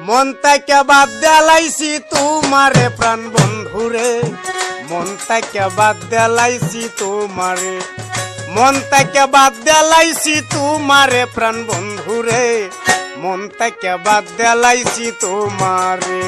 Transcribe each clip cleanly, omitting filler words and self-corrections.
মন থেকে বাদ দেলাইছি তোমারে প্রাণ বন্ধুরে, মন থেকে বাদ দেলাইছি তোমারে, মন থেকে বাদ দেলাইছি তোমারে প্রাণ বন্ধুরে, মন থেকে বাদ দেলাইছি তোমারে।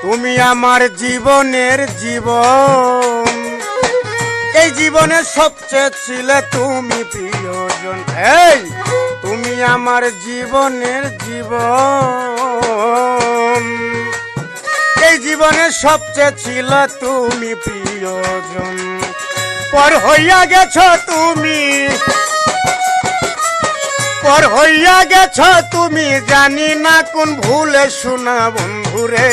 তুমি আমার জীবনের জীবন, এই জীবনের সবচেয়ে ছিলে তুমি প্রিয়জন। এই তুমি আমার জীবনের জীবন, এই জীবনের সবচেয়ে ছিল তুমি প্রিয়জন। পর হইয়া গেছ তুমি, পর হইয়া গেছ তুমি, জানি না কোন ভুলে শোনা বন্ধুরে,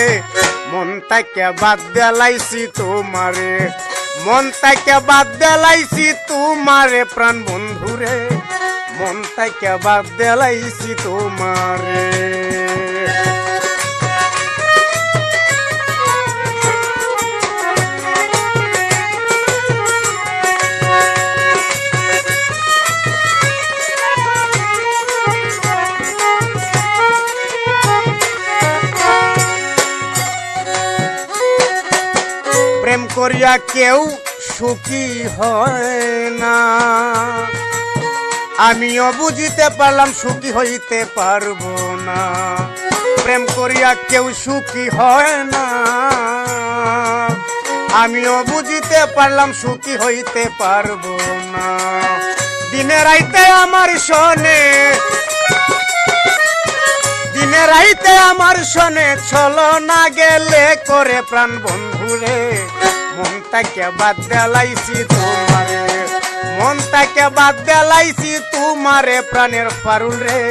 মন থেকে বাদ দেলাইছি তোমারে, মন থেকে বাদ দেলাইছি তোমারে প্রাণ বন্ধুরে, মন থেকে বাদ দেলাইছি তোমারে। প্রেম করিয়া কেউ সুখী হয় না, আমিও বুঝিতে পারলাম সুখী হইতে পারবো না। প্রেম করিয়া কেউ সুখী হয় না, আমিও বুঝিতে পারলাম সুখী হইতে পারবো না। দিনে রাইতে আমার শোনে, দিনে রাইতে আমার শোনে, চলো না গেলে করে প্রাণ বন্ধুরে, মন থেকে বাদ দেলাইছি তোমারে, মন থেকে বাদ দেলাইছি তোমারে প্রাণের পারুল রে,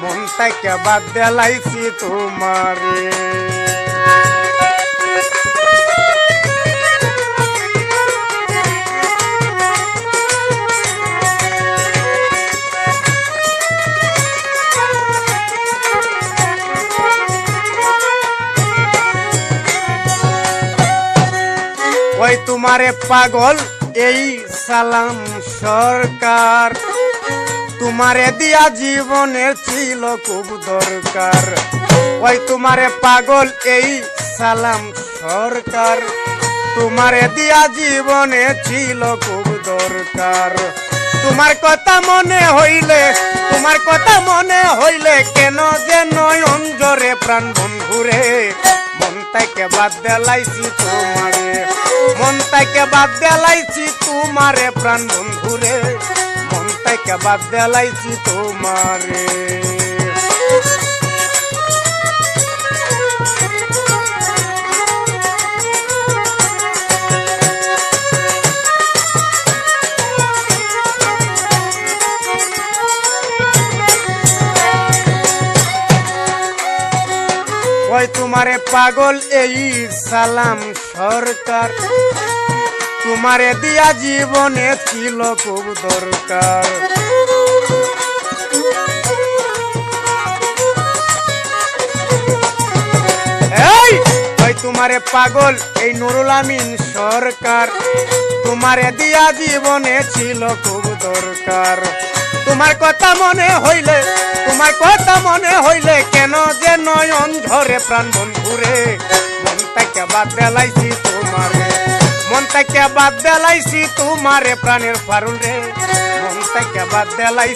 মন থেকে বাদ দেলাইছি তোমারে। ওই তোমারে পাগল এই সালাম সরকার, তোমারে দিয়া জীবনের ছিল খুব দরকার। ওই তোমারে পাগল এই সালাম সরকার, তোমারে দিয়া জীবনে ছিল খুব দরকার। তোমার কথা মনে হইলে, তোমার কথা মনে হইলে, কেন যে নয়ন জরে প্রাণ বন্ধুরে, মন থেকে বাদ দেলাইছি তোমারে, মন থেকে বাদ দেলাইছি তোমারে প্রাণ বন্ধুরে, মন থেকে বাদ দেলাইছি তোমারে। ওই তোমারে পাগল এই সালাম সরকার, তোমারে দিয়া জীবনে ছিল খুব দরকার। এই ওই তোমারে পাগল এই নুরুল আমিন সরকার, তোমারে দিয়া জীবনে ছিল খুব দরকার। তোমার কথা মনে হইলে, তোমার কথা মনে হইলে, কেন যে নয়ন ঝরে প্রাণ বন্ধুরে, মন থেকে বাদ দেলাইছি তোমারে, মন থেকে বাদ দেলাইছি তোমারে প্রাণের পারুল রে, মন থেকে বাদ দেলাইছি।